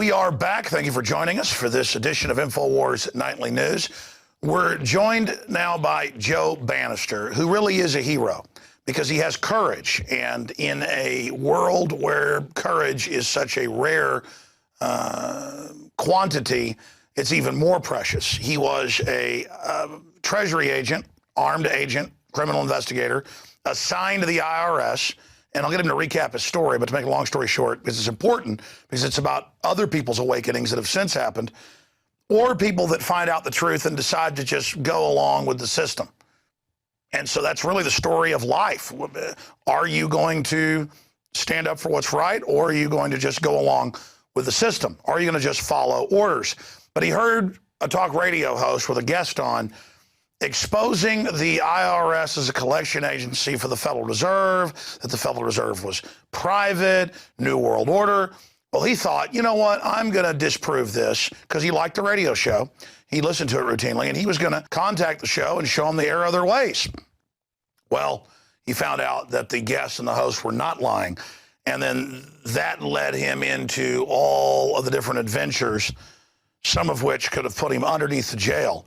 We are back. Thank you for joining us for this edition of InfoWars Nightly News. We're joined now by Joe Banister, who really is a hero because he has courage. And in a world where courage is such a rare quantity, it's even more precious. He was a Treasury agent, armed agent, criminal investigator, assigned to the IRS. And I'll get him to recap his story, but to make a long story short, because it's important, because it's about other people's awakenings that have since happened, or people that find out the truth and decide to just go along with the system. And so that's really the story of life. Are you going to stand up for what's right, or are you going to just go along with the system? Are you going to just follow orders? But he heard a talk radio host with a guest on exposing the IRS as a collection agency for the Federal Reserve, that the Federal Reserve was private, New World Order. Well, he thought, you know what, I'm going to disprove this, because he liked the radio show. He listened to it routinely, and he was going to contact the show and show them the error of their ways. Well, he found out that the guests and the hosts were not lying, and then that led him into all of the different adventures, some of which could have put him underneath the jail.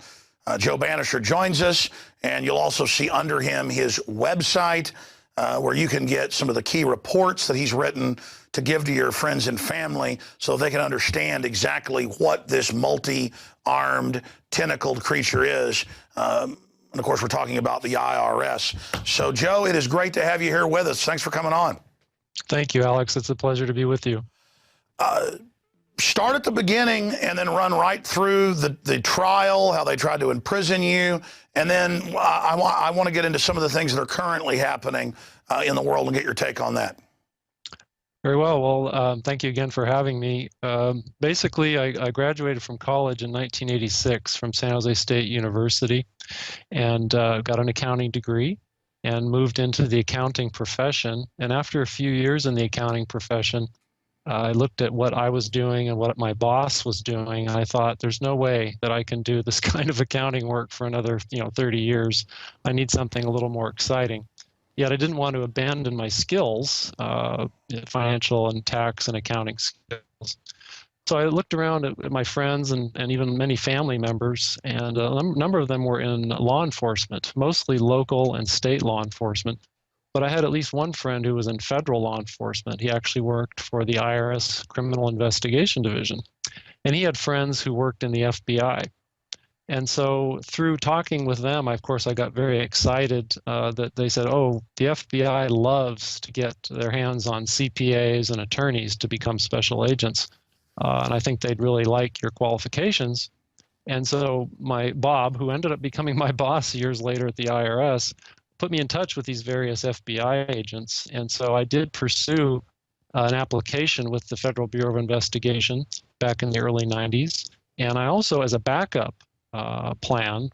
Joe Banister joins us, and you'll also see under him his website where you can get some of the key reports that he's written to give to your friends and family so they can understand exactly what this multi-armed, tentacled creature is. And, of course, we're talking about the IRS. So, Joe, it is great to have you here with us. Thanks for coming on. Thank you, Alex. It's a pleasure to be with you. Start at the beginning and then run right through the trial, how they tried to imprison you. And then I want to get into some of the things that are currently happening in the world and get your take on that. Very well. Well, thank you again for having me. Basically, I graduated from college in 1986 from San Jose State University and got an accounting degree and moved into the accounting profession. And after a few years in the accounting profession, I looked at what I was doing and what my boss was doing, and I thought, there's no way that I can do this kind of accounting work for another 30 years. I need something a little more exciting. Yet I didn't want to abandon my skills, financial and tax and accounting skills. So I looked around at my friends and even many family members, and a number of them were in law enforcement, mostly local and state law enforcement. But I had at least one friend who was in federal law enforcement. He actually worked for the IRS Criminal Investigation Division. And he had friends who worked in the FBI. And so through talking with them, of course, I got very excited that they said, oh, the FBI loves to get their hands on CPAs and attorneys to become special agents. And I think they'd really like your qualifications. And so my Bob, who ended up becoming my boss years later at the IRS, put me in touch with these various FBI agents. And so I did pursue an application with the Federal Bureau of Investigation back in the early 90s. And I also, as a backup plan,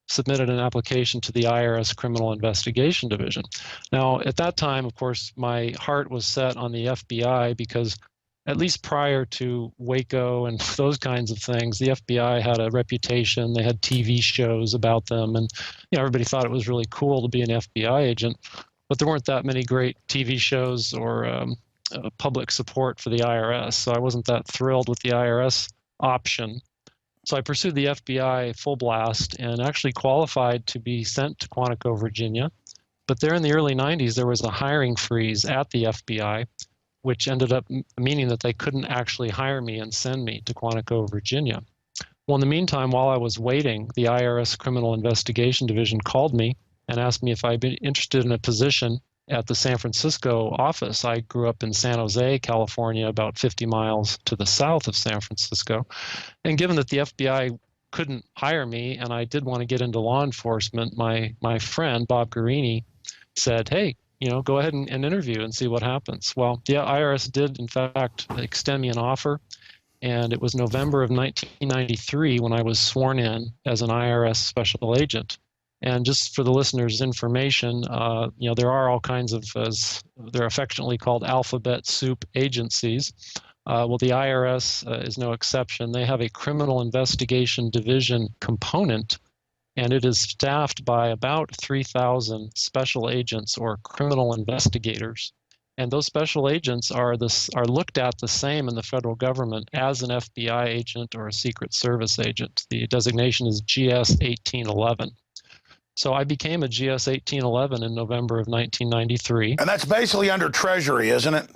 submitted an application to the IRS Criminal Investigation Division. Now, at that time, of course, my heart was set on the FBI because at least prior to Waco and those kinds of things, the FBI had a reputation. They had TV shows about them, and everybody thought it was really cool to be an FBI agent. But there weren't that many great TV shows or public support for the IRS, so I wasn't that thrilled with the IRS option. So I pursued the FBI full blast and actually qualified to be sent to Quantico, Virginia. But there in the early 90s, there was a hiring freeze at the FBI, which ended up meaning that they couldn't actually hire me and send me to Quantico, Virginia. Well, in the meantime, while I was waiting, the IRS Criminal Investigation Division called me and asked me if I'd be interested in a position at the San Francisco office. I grew up in San Jose, California, about 50 miles to the south of San Francisco. And given that the FBI couldn't hire me and I did want to get into law enforcement, my friend, Bob Guarini, said, hey, go ahead and interview and see what happens. Well, the IRS did, in fact, extend me an offer, and it was November of 1993 when I was sworn in as an IRS special agent. And just for the listeners' information, there are all kinds of, as they're affectionately called, alphabet soup agencies. Well, the IRS is no exception. They have a criminal investigation division component, and it is staffed by about 3,000 special agents or criminal investigators. And those special agents are looked at the same in the federal government as an FBI agent or a Secret Service agent. The designation is GS 1811. So I became a GS 1811 in November of 1993. And that's basically under Treasury, isn't it?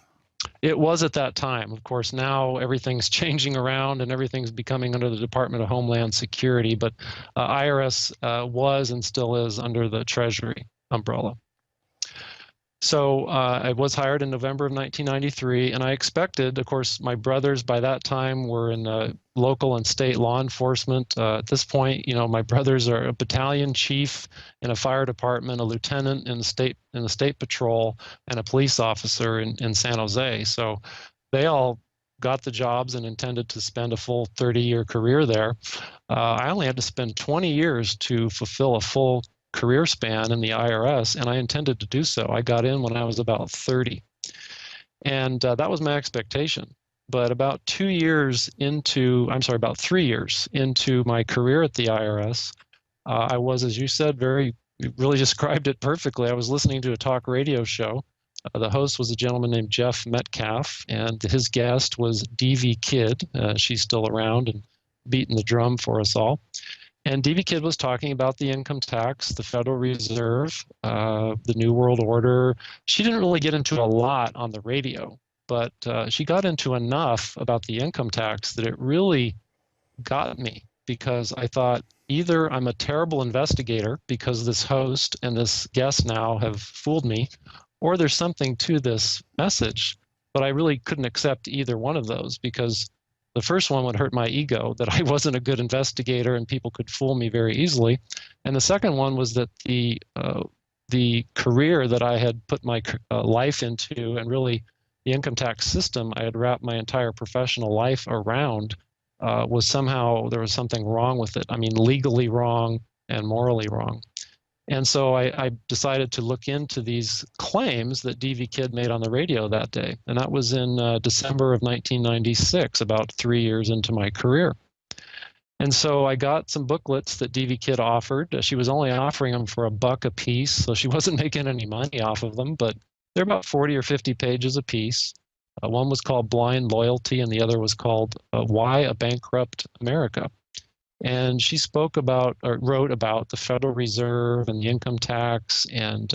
It was at that time. Of course, now everything's changing around and everything's becoming under the Department of Homeland Security, but IRS was and still is under the Treasury umbrella. So I was hired in November of 1993, and I expected, of course, my brothers by that time were in local and state law enforcement. At this point, my brothers are a battalion chief in a fire department, a lieutenant in the state patrol, and a police officer in San Jose. So they all got the jobs and intended to spend a full 30-year career there. I only had to spend 20 years to fulfill a full career span in the IRS, and I intended to do so. I got in when I was about 30. And that was my expectation. But about 3 years into my career at the IRS, I was, as you said, you really described it perfectly. I was listening to a talk radio show. The host was a gentleman named Jeff Metcalf, and his guest was DV Kidd. She's still around and beating the drum for us all. And DV Kidd was talking about the income tax, the Federal Reserve, the New World Order. She didn't really get into a lot on the radio, but she got into enough about the income tax that it really got me, because I thought either I'm a terrible investigator because this host and this guest now have fooled me, or there's something to this message. But I really couldn't accept either one of those, because the first one would hurt my ego, that I wasn't a good investigator and people could fool me very easily. And the second one was that the career that I had put my life into, and really the income tax system I had wrapped my entire professional life around, was somehow, there was something wrong with it. I mean, legally wrong and morally wrong. And so I decided to look into these claims that DV Kidd made on the radio that day. And that was in December of 1996, about 3 years into my career. And so I got some booklets that DV Kidd offered. She was only offering them for $1 a piece, so she wasn't making any money off of them, but they're about 40 or 50 pages a piece. One was called Blind Loyalty, and the other was called Why a Bankrupt America. And she spoke about, or wrote about, the Federal Reserve and the income tax and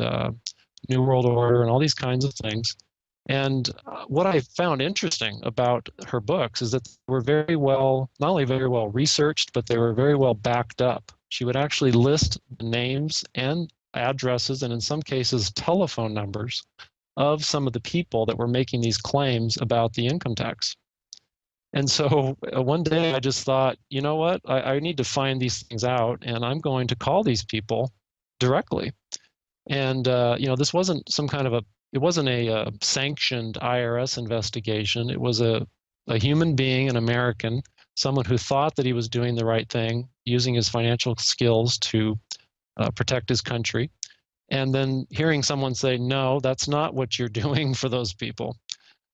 New World Order and all these kinds of things. And what I found interesting about her books is that they were very well, not only very well researched, but they were very well backed up. She would actually list names and addresses, and in some cases telephone numbers, of some of the people that were making these claims about the income tax. And so one day I just thought, you know what, I need to find these things out, and I'm going to call these people directly. And, this wasn't some kind of it wasn't a sanctioned IRS investigation. It was a human being, an American, someone who thought that he was doing the right thing, using his financial skills to protect his country. And then hearing someone say, no, that's not what you're doing for those people.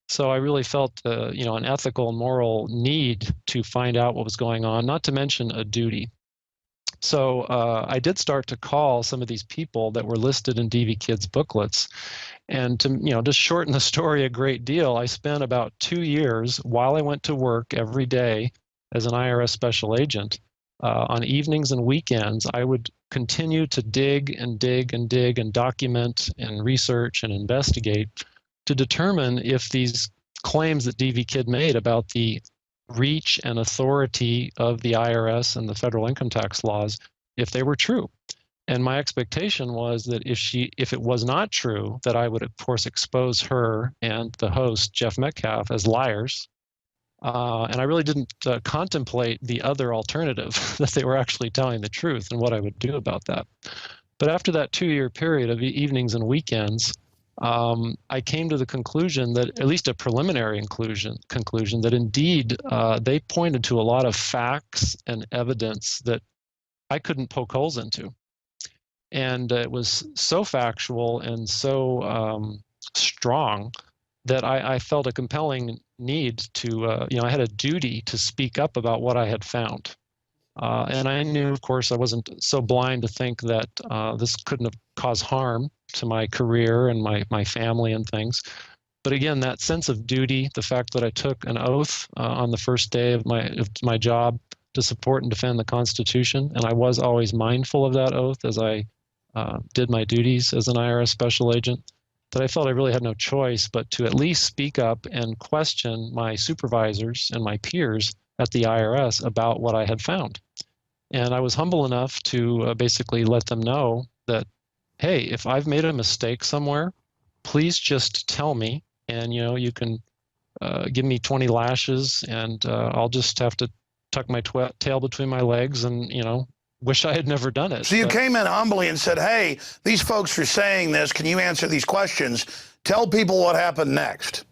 So I really felt, an ethical and moral need to find out what was going on, not to mention a duty. So I did start to call some of these people that were listed in DV Kidd's booklets. And to, just shorten the story a great deal, I spent about 2 years while I went to work every day as an IRS special agent. On evenings and weekends, I would continue to dig and dig and dig and document and research and investigate to determine if these claims that DV Kidd made about the reach and authority of the IRS and the federal income tax laws, if they were true. And my expectation was that if it was not true, that I would, of course, expose her and the host, Jeff Metcalf, as liars. And I really didn't contemplate the other alternative, that they were actually telling the truth, and what I would do about that. But after that 2-year period of evenings and weekends, I came to the conclusion that, at least a preliminary conclusion, that indeed they pointed to a lot of facts and evidence that I couldn't poke holes into. And it was so factual and so strong that I felt a compelling need to, I had a duty to speak up about what I had found. And I knew, of course, I wasn't so blind to think that this couldn't have caused harm to my career and my family and things. But again, that sense of duty, the fact that I took an oath on the first day of my job to support and defend the Constitution, and I was always mindful of that oath as I did my duties as an IRS special agent, that I felt I really had no choice but to at least speak up and question my supervisors and my peers at the IRS about what I had found. And I was humble enough to basically let them know that, hey, if I've made a mistake somewhere, please just tell me, and you can give me 20 lashes, and I'll just have to tuck my tail between my legs and wish I had never done it. So you came in humbly and said, hey, these folks are saying this. Can you answer these questions? Tell people what happened next.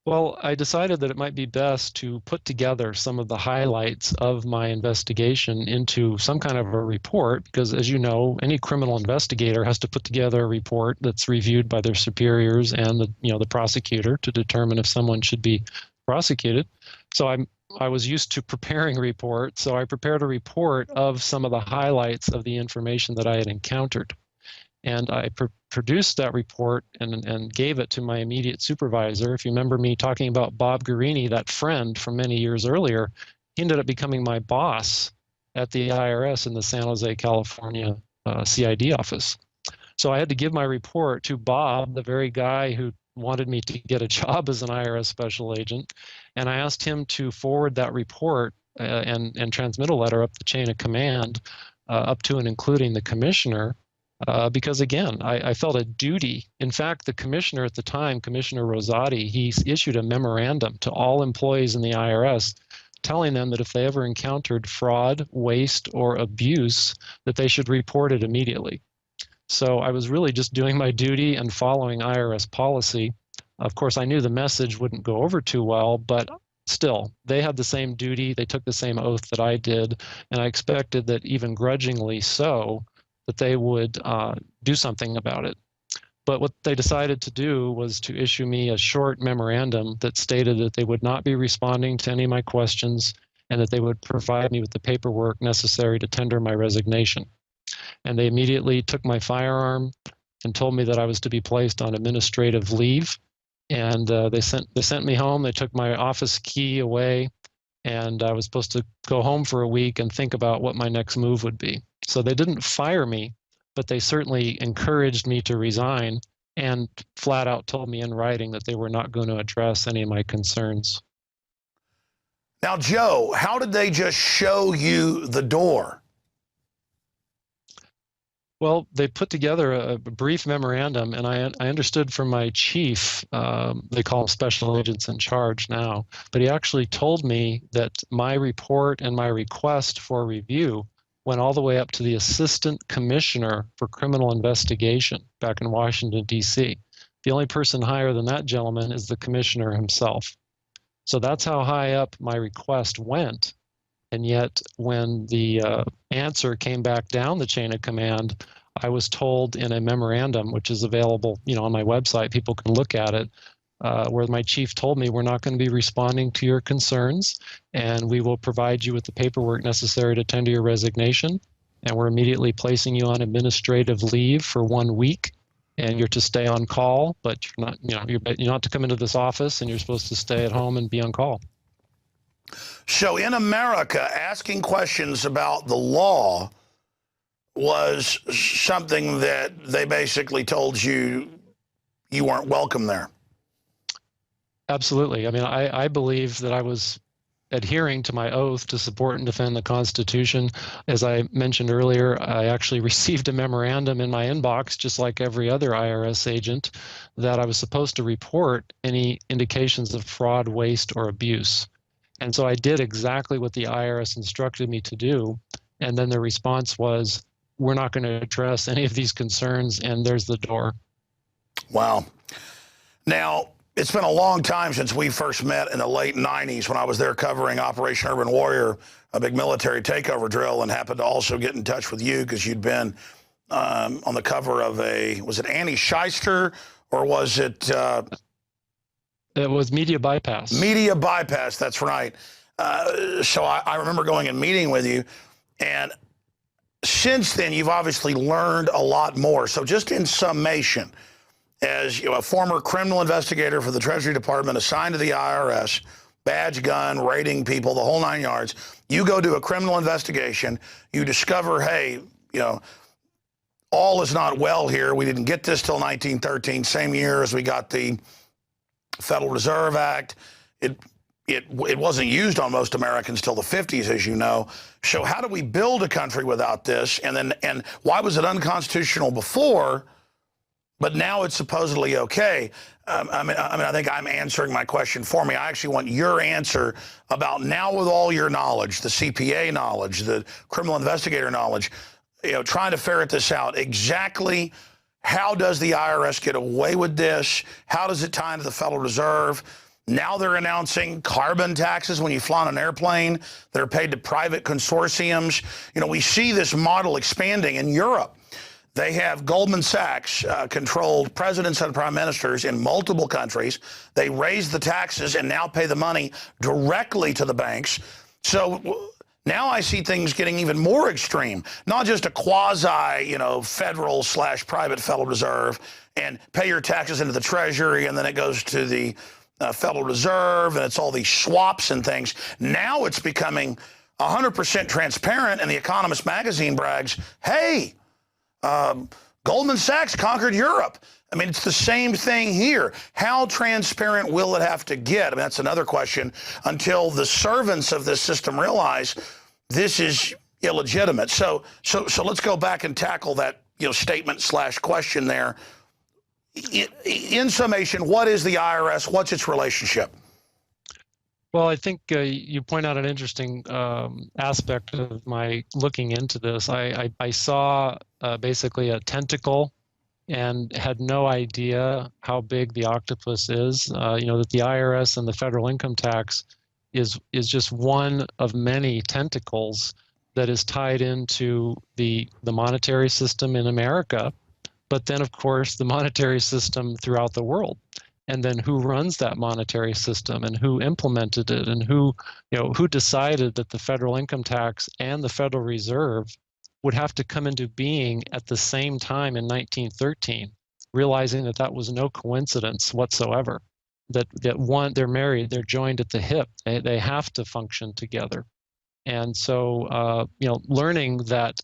Well, I decided that it might be best to put together some of the highlights of my investigation into some kind of a report, because as you know, any criminal investigator has to put together a report that's reviewed by their superiors and the prosecutor to determine if someone should be prosecuted. So I was used to preparing reports, so I prepared a report of some of the highlights of the information that I had encountered. And I produced that report and gave it to my immediate supervisor. If you remember me talking about Bob Guarini, that friend from many years earlier, he ended up becoming my boss at the IRS in the San Jose, California CID office. So I had to give my report to Bob, the very guy who wanted me to get a job as an IRS special agent. And I asked him to forward that report and transmit a letter up the chain of command up to and including the commissioner. Because again, I felt a duty. In fact, the commissioner at the time, Commissioner Rosati, he issued a memorandum to all employees in the IRS telling them that if they ever encountered fraud, waste, or abuse, that they should report it immediately. So I was really just doing my duty and following IRS policy. Of course, I knew the message wouldn't go over too well, but still, they had the same duty. They took the same oath that I did, and I expected that even grudgingly so, that they would do something about it. But what they decided to do was to issue me a short memorandum that stated that they would not be responding to any of my questions and that they would provide me with the paperwork necessary to tender my resignation. And they immediately took my firearm and told me that I was to be placed on administrative leave. And they sent me home. They took my office key away, and I was supposed to go home for a week and think about what my next move would be. So they didn't fire me, but they certainly encouraged me to resign and flat out told me in writing that they were not going to address any of my concerns. Now, Joe, how did they just show you the door? Well, they put together a brief memorandum, and I understood from my chief, they call them special agents in charge now, but he actually told me that my report and my request for review went all the way up to the Assistant Commissioner for Criminal Investigation back in Washington, D.C. The only person higher than that gentleman is the commissioner himself. So that's how high up my request went. And yet, when the answer came back down the chain of command, I was told in a memorandum, which is available, on my website, people can look at it, where my chief told me, we're not going to be responding to your concerns, and we will provide you with the paperwork necessary to tender your resignation, and we're immediately placing you on administrative leave for 1 week, and you're to stay on call, but you're not, you're not to come into this office, and you're supposed to stay at home and be on call. So in America, asking questions about the law was something that they basically told you weren't welcome there. Absolutely. I mean, I believe that I was adhering to my oath to support and defend the Constitution. As I mentioned earlier, I actually received a memorandum in my inbox, just like every other IRS agent, that I was supposed to report any indications of fraud, waste, or abuse. And so I did exactly what the IRS instructed me to do. And then the response was, we're not going to address any of these concerns, and there's the door. Wow. Now, it's been a long time since we first met in the late 90s when I was there covering Operation Urban Warrior, a big military takeover drill, and happened to also get in touch with you because you'd been on the cover of was it Annie Shyster, or was it... It was Media Bypass. Media Bypass, that's right. So I remember going and meeting with you, and since then you've obviously learned a lot more. So just in summation, as a former criminal investigator for the Treasury Department assigned to the IRS, badge gun, raiding people, the whole 9 yards. You go do a criminal investigation, you discover, hey, all is not well here. We didn't get this till 1913, same year as we got the Federal Reserve Act. It wasn't used on most Americans till the 50s, as you know. So how do we build a country without this? And why was it unconstitutional before, but now it's supposedly okay? I think I'm answering my question for me. I actually want your answer about now, with all your knowledge, the CPA knowledge, the criminal investigator knowledge, trying to ferret this out. Exactly how does the IRS get away with this? How does it tie into the Federal Reserve? Now they're announcing carbon taxes when you fly on an airplane that are paid to private consortiums. We see this model expanding in Europe. They have Goldman Sachs controlled presidents and prime ministers in multiple countries. They raise the taxes and now pay the money directly to the banks. So now I see things getting even more extreme, not just a quasi, federal / private Federal Reserve and pay your taxes into the Treasury and then it goes to the Federal Reserve, and it's all these swaps and things. Now it's becoming 100% transparent, and The Economist magazine brags, hey, Goldman Sachs conquered Europe. I mean, it's the same thing here. How transparent will it have to get? I mean, that's another question, until the servants of this system realize this is illegitimate. So let's go back and tackle that statement / question there. In summation, what is the IRS? What's its relationship? Well, I think you point out an interesting aspect of my looking into this. I saw basically a tentacle and had no idea how big the octopus is. That the IRS and the federal income tax is just one of many tentacles that is tied into the monetary system in America. But then, of course, the monetary system throughout the world, and then who runs that monetary system and who implemented it and who decided that the federal income tax and the Federal Reserve would have to come into being at the same time in 1913, realizing that was no coincidence whatsoever, that one, they're married, they're joined at the hip, they have to function together. And so, learning that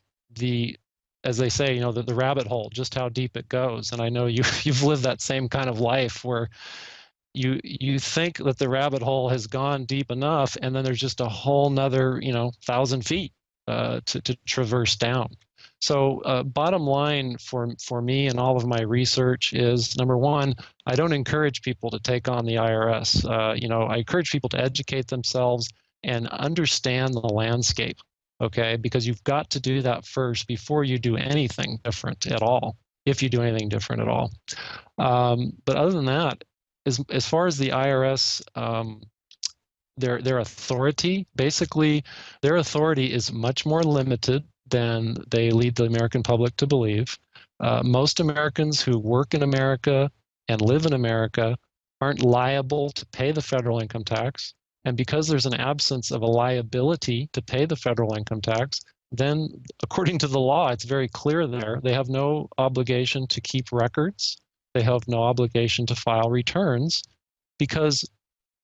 as they say, the rabbit hole, just how deep it goes. And I know you've lived that same kind of life where you think that the rabbit hole has gone deep enough, and then there's just a whole nother, 1,000 feet to traverse down. So bottom line for me and all of my research is, number one, I don't encourage people to take on the IRS. I encourage people to educate themselves and understand the landscape. Okay, because you've got to do that first before you do anything different at all, if you do anything different at all. But other than that, as far as the IRS, their authority, basically, their authority is much more limited than they lead the American public to believe. Most Americans who work in America and live in America aren't liable to pay the federal income tax. And because there's an absence of a liability to pay the federal income tax, then according to the law, it's very clear there, they have no obligation to keep records. They have no obligation to file returns, because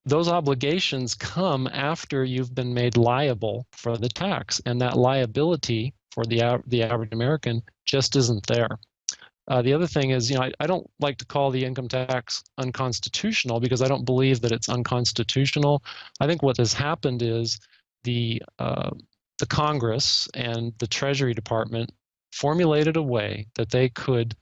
those obligations come after you've been made liable for the tax. And that liability for the average American just isn't there. The other thing is, I don't like to call the income tax unconstitutional, because I don't believe that it's unconstitutional. I think what has happened is the Congress and the Treasury Department formulated a way that they could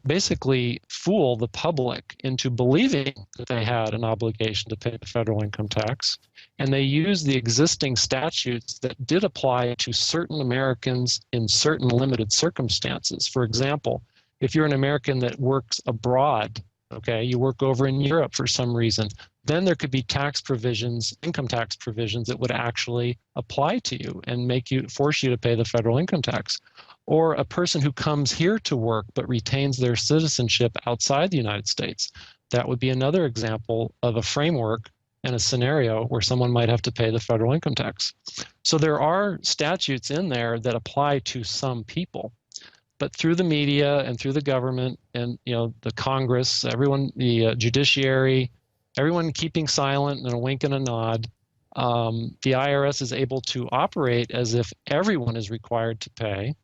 basically fool the public into believing that they had an obligation to pay the federal income tax. And they used the existing statutes that did apply to certain Americans in certain limited circumstances. For example, if you're an American that works abroad, okay, you work over in Europe for some reason, then there could be tax provisions, income tax provisions that would actually apply to you and force you to pay the federal income tax. Or a person who comes here to work but retains their citizenship outside the United States. That would be another example of a framework and a scenario where someone might have to pay the federal income tax. So there are statutes in there that apply to some people. but through the media and through the government and the Congress, everyone, the judiciary, everyone keeping silent and a wink and a nod, the IRS is able to operate as if everyone is required to pay,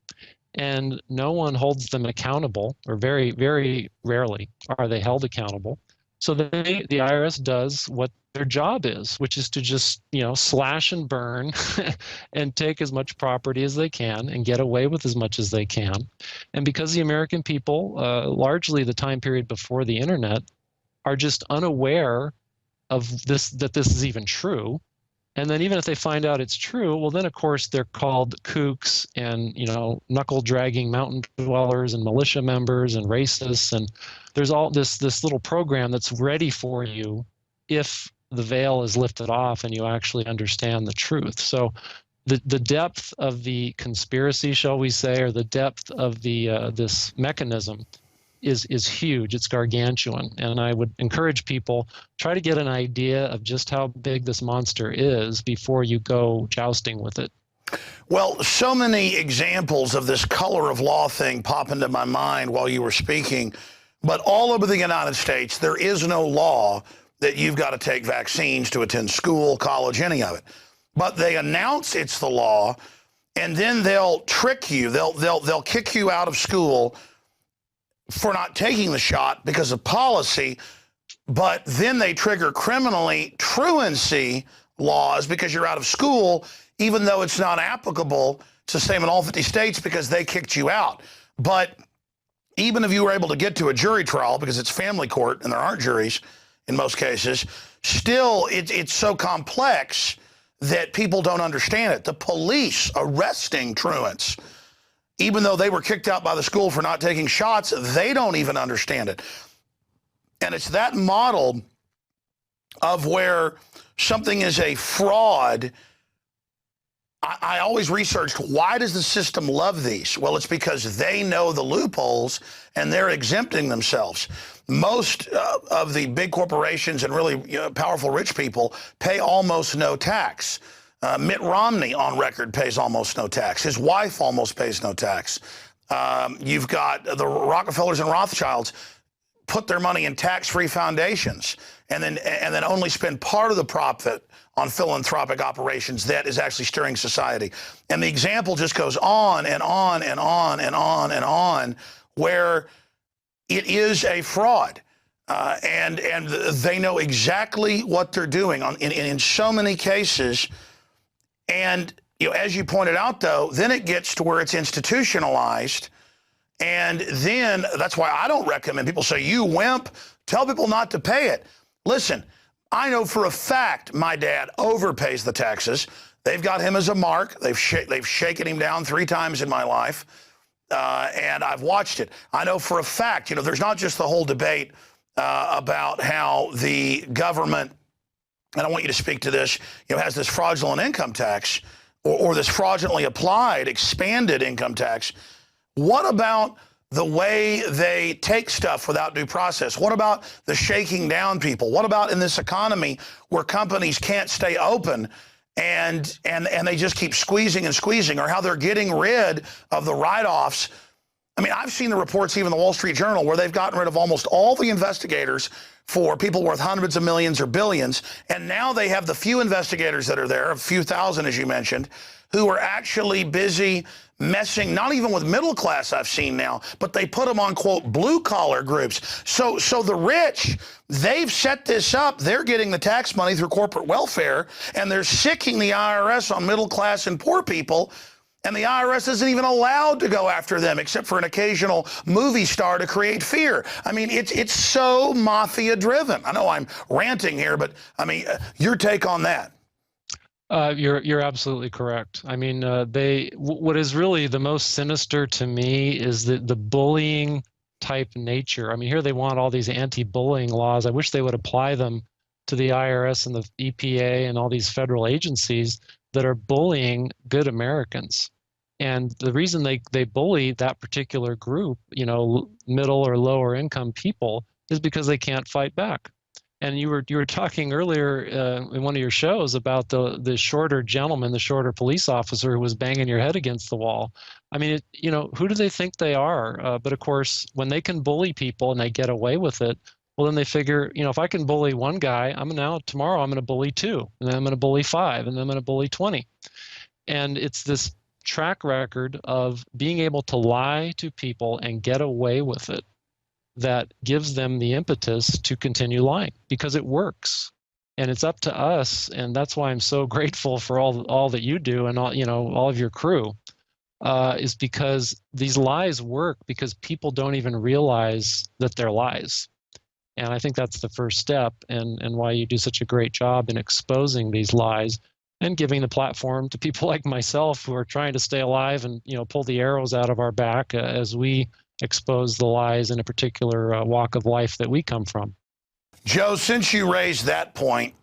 and no one holds them accountable, or very, very rarely are they held accountable. So the IRS does what their job is, which is to just, slash and burn and take as much property as they can and get away with as much as they can. And because the American people, largely the time period before the internet, are just unaware of this, that this is even true. And then even if they find out it's true, well, then of course they're called kooks and, knuckle dragging mountain dwellers and militia members and racists. And there's all this little program that's ready for you if the veil is lifted off and you actually understand the truth. So the depth of the conspiracy, shall we say, or the depth of the this mechanism is huge. It's gargantuan. And I would encourage people, try to get an idea of just how big this monster is before you go jousting with it. Well, so many examples of this color of law thing pop into my mind while you were speaking. But all over the United States, there is no law that you've got to take vaccines to attend school, college, any of it. But they announce it's the law, and then they'll trick you. They'll kick you out of school for not taking the shot because of policy, but then they trigger criminally truancy laws because you're out of school, even though it's not applicable. It's the same in all 50 states because they kicked you out. But even if you were able to get to a jury trial, because it's family court and there aren't juries in most cases, still it's so complex that people don't understand it. The police arresting truants, even though they were kicked out by the school for not taking shots, they don't even understand it. And it's that model of where something is a fraud. I always researched, why does the system love these? Well, it's because they know the loopholes and they're exempting themselves. Most of the big corporations and really powerful rich people pay almost no tax. Mitt Romney on record pays almost no tax. His wife almost pays no tax. You've got the Rockefellers and Rothschilds put their money in tax-free foundations and then only spend part of the profit on philanthropic operations that is actually steering society. And the example just goes on and on and on and on and on, where it is a fraud. And they know exactly what they're doing in so many cases. And as you pointed out, though, then it gets to where it's institutionalized. And then that's why I don't recommend people say, you wimp, tell people not to pay it. Listen, I know for a fact my dad overpays the taxes. They've got him as a mark. They've shaken him down 3 times in my life, and I've watched it. I know for a fact, there's not just the whole debate about how the government, and I want you to speak to this, has this fraudulent income tax or this fraudulently applied expanded income tax. What about the way they take stuff without due process? What about the shaking down people? What about in this economy where companies can't stay open and they just keep squeezing and squeezing, or how they're getting rid of the write-offs? I mean, I've seen the reports, even the Wall Street Journal, where they've gotten rid of almost all the investigators for people worth hundreds of millions or billions. And now they have the few investigators that are there, a few thousand, as you mentioned, who are actually busy messing, not even with middle class I've seen now, but they put them on, quote, blue collar groups. So the rich, they've set this up. They're getting the tax money through corporate welfare, and they're sicking the IRS on middle class and poor people. And the IRS isn't even allowed to go after them except for an occasional movie star to create fear. I mean, it's so mafia driven. I know I'm ranting here, but I mean, your take on that. You're absolutely correct. I mean, what is really the most sinister to me is the bullying type nature. I mean, here they want all these anti-bullying laws. I wish they would apply them to the IRS and the EPA and all these federal agencies that are bullying good Americans. And the reason they bully that particular group, middle or lower income people, is because they can't fight back. And you were talking earlier in one of your shows about the shorter gentleman, the shorter police officer who was banging your head against the wall. I mean, who do they think they are? But of course, when they can bully people and they get away with it, well, then they figure, if I can bully one guy, tomorrow I'm going to bully two, and then I'm going to bully five, and then I'm going to bully 20. And it's this track record of being able to lie to people and get away with it that gives them the impetus to continue lying, because it works. And it's up to us, and that's why I'm so grateful for all that you do and all of your crew, is because these lies work because people don't even realize that they're lies. And I think that's the first step, and why you do such a great job in exposing these lies and giving the platform to people like myself who are trying to stay alive and pull the arrows out of our back as we expose the lies in a particular walk of life that we come from. Joe, since you raised that point,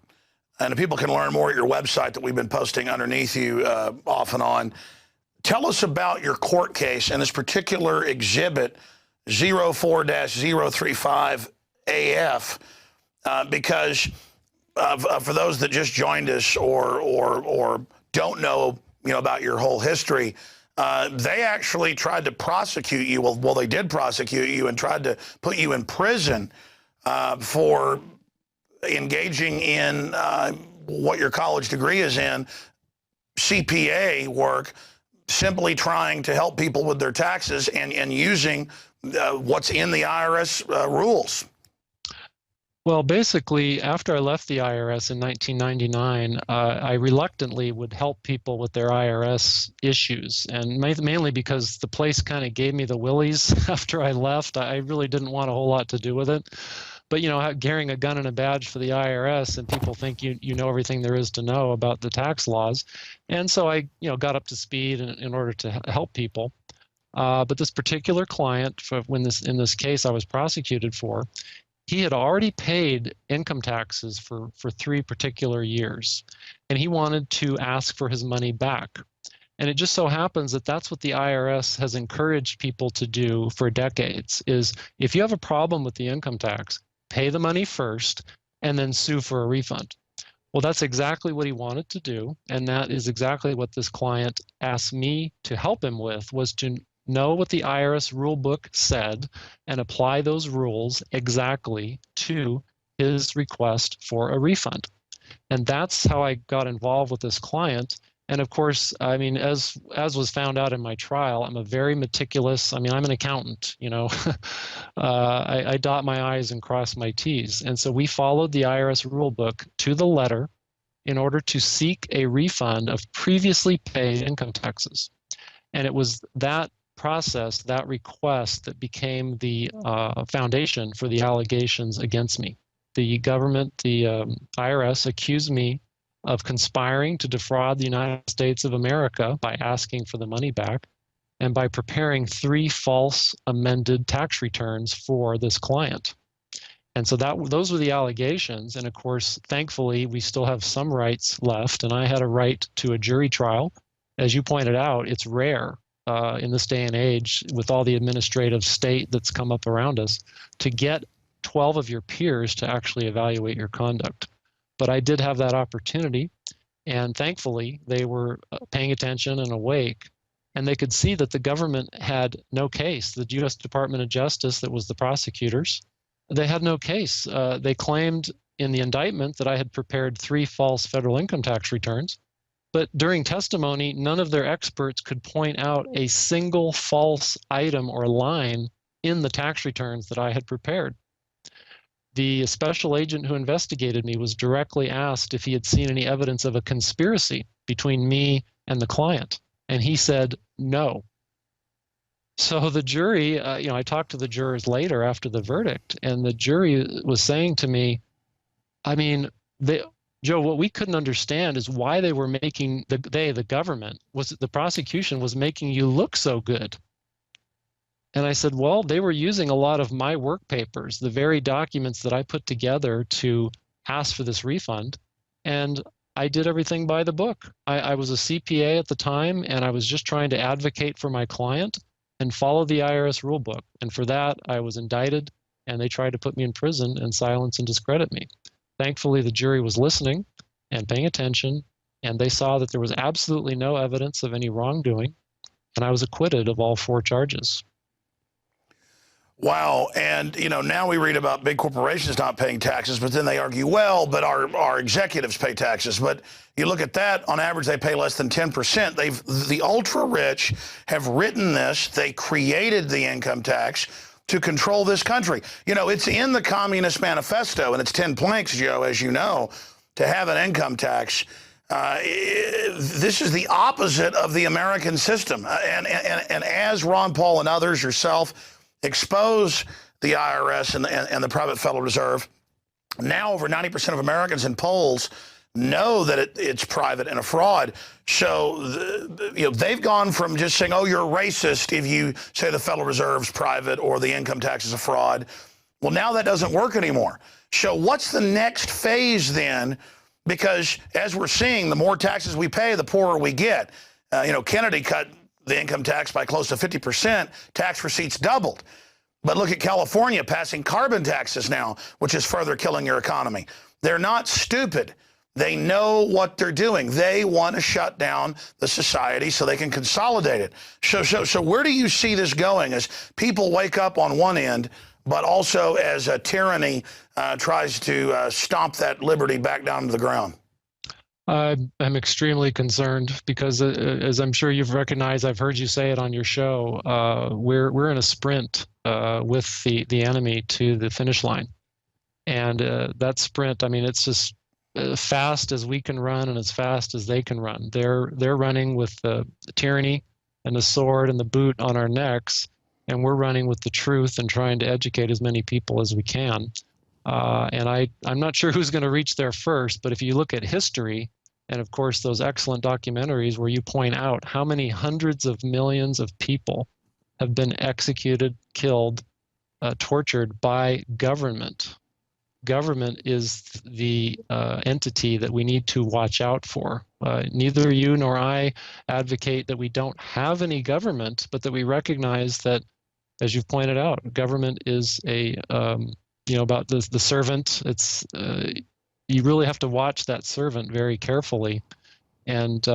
and people can learn more at your website that we've been posting underneath you off and on, tell us about your court case and this particular exhibit 04-035AF, because for those that just joined us or don't know, about your whole history, they actually tried to prosecute you. Well, they did prosecute you and tried to put you in prison for engaging in what your college degree is in, CPA work, simply trying to help people with their taxes and using what's in the IRS rules. Well, basically, after I left the IRS in 1999, I reluctantly would help people with their IRS issues, and mainly because the place kind of gave me the willies after I left. I really didn't want a whole lot to do with it. But, carrying a gun and a badge for the IRS, and people think you know everything there is to know about the tax laws. And so I, got up to speed in order to help people. But this particular client, in this case I was prosecuted for, he had already paid income taxes for 3 particular years, and he wanted to ask for his money back. And it just so happens that that's what the IRS has encouraged people to do for decades, is if you have a problem with the income tax, pay the money first and then sue for a refund. Well, that's exactly what he wanted to do, and that is exactly what this client asked me to help him with, was to know what the IRS rule book said and apply those rules exactly to his request for a refund. And that's how I got involved with this client. And of course, I mean, as was found out in my trial, I'm a very meticulous, I'm an accountant, I dot my I's and cross my T's. And so we followed the IRS rule book to the letter in order to seek a refund of previously paid income taxes. And it was that process, that request, that became the foundation for the allegations against me. The government, the IRS, accused me of conspiring to defraud the United States of America by asking for the money back and by preparing 3 false amended tax returns for this client. And so those were the allegations. And of course, thankfully, we still have some rights left. And I had a right to a jury trial. As you pointed out, it's rare in this day and age, with all the administrative state that's come up around us, to get 12 of your peers to actually evaluate your conduct. But I did have that opportunity, and thankfully they were paying attention and awake, and they could see that the government had no case. The U.S. Department of Justice, that was the prosecutors, they had no case. They claimed in the indictment that I had prepared 3 false federal income tax returns, but during testimony, none of their experts could point out a single false item or line in the tax returns that I had prepared. The special agent who investigated me was directly asked if he had seen any evidence of a conspiracy between me and the client, and he said no. So the jury, I talked to the jurors later after the verdict, and the jury was saying to me, Joe, what we couldn't understand is why they were making, the government, the prosecution was making you look so good. And I said, well, they were using a lot of my work papers, the very documents that I put together to ask for this refund. And I did everything by the book. I was a CPA at the time, and I was just trying to advocate for my client and follow the IRS rule book. And for that, I was indicted, and they tried to put me in prison and silence and discredit me. Thankfully, the jury was listening and paying attention, and they saw that there was absolutely no evidence of any wrongdoing, and I was acquitted of all 4 charges. Wow. And, now we read about big corporations not paying taxes, but then they argue, well, but our executives pay taxes. But you look at that, on average, they pay less than 10%. The ultra rich have written this. They created the income tax to control this country. It's in the Communist Manifesto, and it's 10 planks, Joe, as you know, to have an income tax. This is the opposite of the American system. And as Ron Paul and others, yourself, expose the IRS and the private Federal Reserve, now over 90% of Americans in polls know that it's private and a fraud. So, they've gone from just saying, oh, you're racist if you say the Federal Reserve's private or the income tax is a fraud. Well, now that doesn't work anymore. So what's the next phase then? Because as we're seeing, the more taxes we pay, the poorer we get. Kennedy cut the income tax by close to 50%. Tax receipts doubled. But look at California passing carbon taxes now, which is further killing your economy. They're not stupid. They know what they're doing. They want to shut down the society so they can consolidate it. So where do you see this going as people wake up on one end, but also as a tyranny tries to stomp that liberty back down to the ground? I'm extremely concerned because, as I'm sure you've recognized, I've heard you say it on your show, we're in a sprint with the enemy to the finish line. And that sprint, it's just fast as we can run and as fast as they can run. They're running with the tyranny and the sword and the boot on our necks, and we're running with the truth and trying to educate as many people as we can. And I'm not sure who's going to reach there first, but if you look at history, and of course those excellent documentaries where you point out how many hundreds of millions of people have been executed, killed, tortured by government. Government is the entity that we need to watch out for. Neither you nor I advocate that we don't have any government, but that we recognize that, as you've pointed out, government is about the servant. It's you really have to watch that servant very carefully, and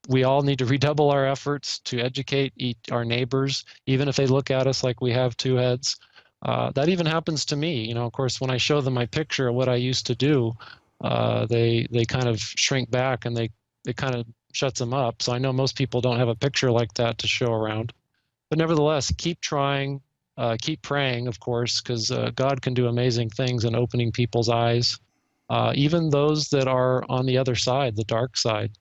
we all need to redouble our efforts to educate our neighbors, even if they look at us like we have 2 heads. That even happens to me. Of course, when I show them my picture of what I used to do, they kind of shrink back and it kind of shuts them up. So I know most people don't have a picture like that to show around. But nevertheless, keep trying, keep praying, of course, because God can do amazing things in opening people's eyes. Even those that are on the other side, the dark side,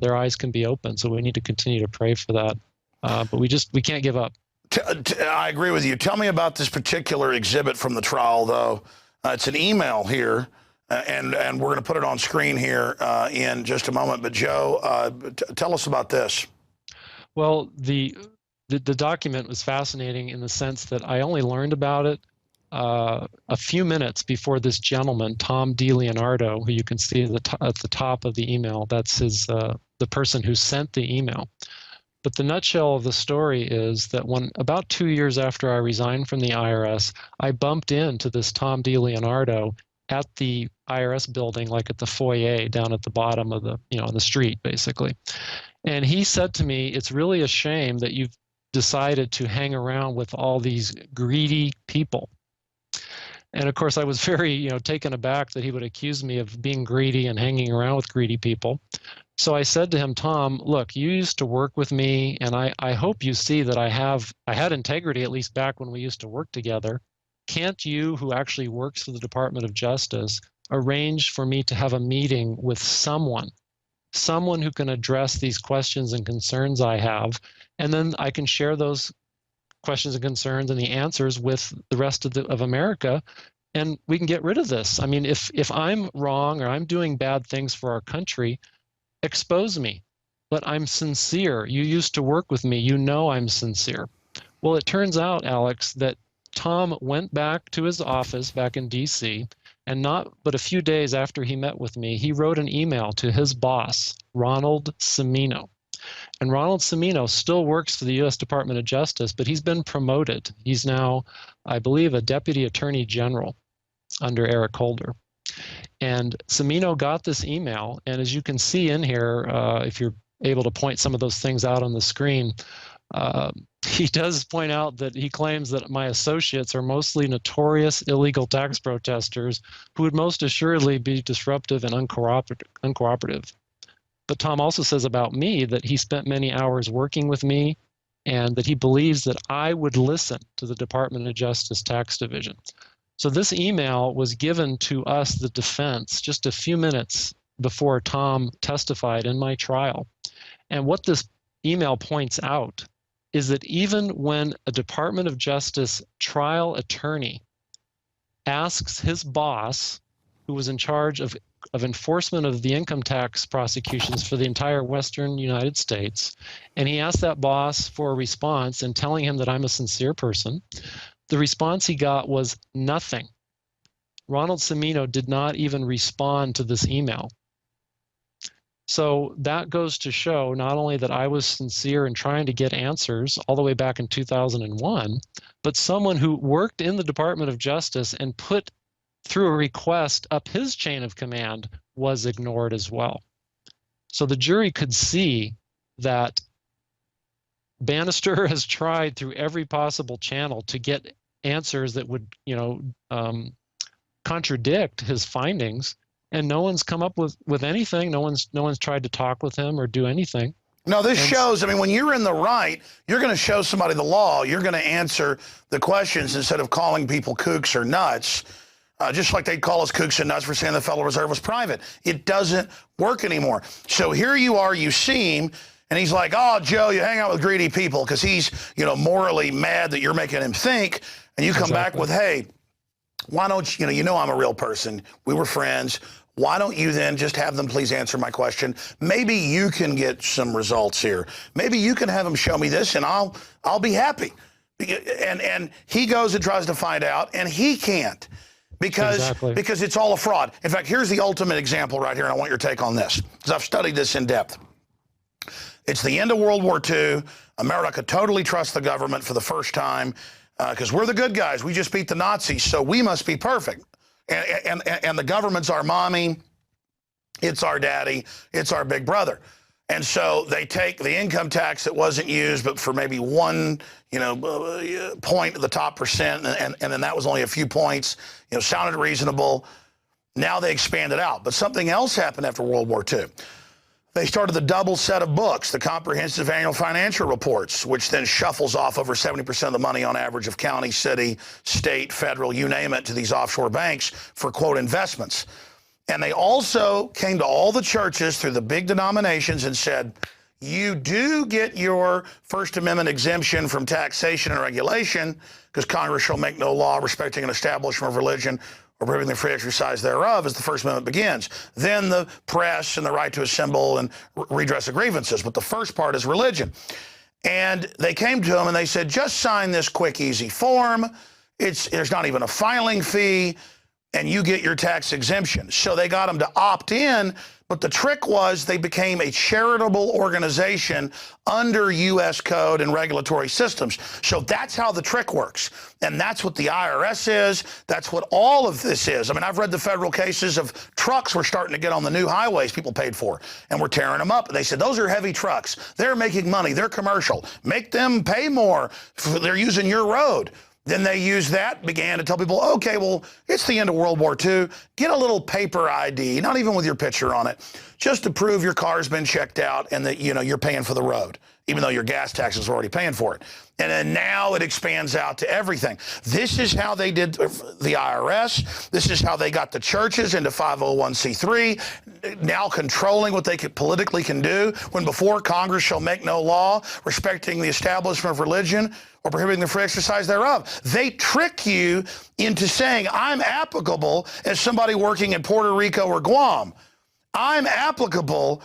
their eyes can be open. So we need to continue to pray for that. But we can't give up. I agree with you. Tell me about this particular exhibit from the trial, though. It's an email here, and we're going to put it on screen here in just a moment. But Joe, tell us about this. Well, the document was fascinating in the sense that I only learned about it a few minutes before this gentleman, Tom DeLeonardo, who you can see at the top of the email. That's the person who sent the email. But the nutshell of the story is that when about 2 years after I resigned from the IRS, I bumped into this Tom DeLeonardo at the IRS building, like at the foyer down at the bottom of the street, basically. And he said to me, "It's really a shame that you've decided to hang around with all these greedy people." And of course, I was very, taken aback that he would accuse me of being greedy and hanging around with greedy people. So I said to him, "Tom, look, you used to work with me, and I hope you see that I had integrity, at least back when we used to work together. Can't you, who actually works for the Department of Justice, arrange for me to have a meeting with someone who can address these questions and concerns I have, and then I can share those questions and concerns and the answers with the rest of America, and we can get rid of this. If I'm wrong or I'm doing bad things for our country, expose me, but I'm sincere. You used to work with me. I'm sincere." Well, it turns out, Alex, that Tom went back to his office back in D.C., and not but a few days after he met with me, he wrote an email to his boss, Ronald Cimino. And Ronald Cimino still works for the U.S. Department of Justice, but he's been promoted. He's now, I believe, a deputy attorney general under Eric Holder. And Cimino got this email, and as you can see in here, if you're able to point some of those things out on the screen, he does point out that he claims that my associates are mostly notorious illegal tax protesters who would most assuredly be disruptive and uncooperative. But Tom also says about me that he spent many hours working with me and that he believes that I would listen to the Department of Justice Tax Division. So this email was given to us, the defense, just a few minutes before Tom testified in my trial. And what this email points out is that even when a Department of Justice trial attorney asks his boss, who was in charge of enforcement of the income tax prosecutions for the entire Western United States, and he asked that boss for a response and telling him that I'm a sincere person, the response he got was nothing. Ronald Cimino did not even respond to this email. So that goes to show not only that I was sincere in trying to get answers all the way back in 2001, but someone who worked in the Department of Justice and put through a request up his chain of command was ignored as well. So the jury could see that Banister has tried through every possible channel to get answers that would, contradict his findings, and no one's come up with anything. No one's tried to talk with him or do anything. No, this shows, I mean, when you're in the right, you're going to show somebody the law. You're going to answer the questions instead of calling people kooks or nuts. Just like they'd call us kooks and nuts for saying the Federal Reserve was private. It doesn't work anymore. So here you are, you see him, and he's like, oh, Joe, you hang out with greedy people because he's, morally mad that you're making him think. And you come back with, hey, why don't you know I'm a real person. We were friends. Why don't you then just have them please answer my question? Maybe you can get some results here. Maybe you can have them show me this, and I'll be happy. And he goes and tries to find out, and he can't. Because it's all a fraud. In fact, here's the ultimate example right here, and I want your take on this, because I've studied this in depth. It's the end of World War II. America totally trusts the government for the first time because we're the good guys. We just beat the Nazis, so we must be perfect. And the government's our mommy. It's our daddy. It's our big brother. And so they take the income tax that wasn't used, but for maybe one, point at the top percent, and then that was only a few points, sounded reasonable. Now they expand it out. But something else happened after World War II. They started the double set of books, the comprehensive annual financial reports, which then shuffles off over 70% of the money on average of county, city, state, federal, you name it, to these offshore banks for, quote, investments. And they also came to all the churches through the big denominations and said, you do get your First Amendment exemption from taxation and regulation because Congress shall make no law respecting an establishment of religion or prohibiting the free exercise thereof as the First Amendment begins. Then the press and the right to assemble and redress of grievances. But the first part is religion. And they came to him and they said, just sign this quick, easy form. There's not even a filing fee, and you get your tax exemption. So they got them to opt in, but the trick was they became a charitable organization under U.S. code and regulatory systems. So that's how the trick works. And that's what the IRS is. That's what all of this is. I mean, I've read the federal cases of trucks were starting to get on the new highways people paid for, and we're tearing them up. And they said, those are heavy trucks. They're making money. They're commercial. Make them pay more. They're using your road. Then they used that, began to tell people, okay, well, it's the end of World War II. Get a little paper ID, not even with your picture on it, just to prove your car's been checked out and that, you're paying for the road, even though your gas taxes are already paying for it. And then now it expands out to everything. This is how they did the IRS. This is how they got the churches into 501c3, now controlling what they politically can do, when before Congress shall make no law respecting the establishment of religion or prohibiting the free exercise thereof. They trick you into saying, I'm applicable as somebody working in Puerto Rico or Guam. I'm applicable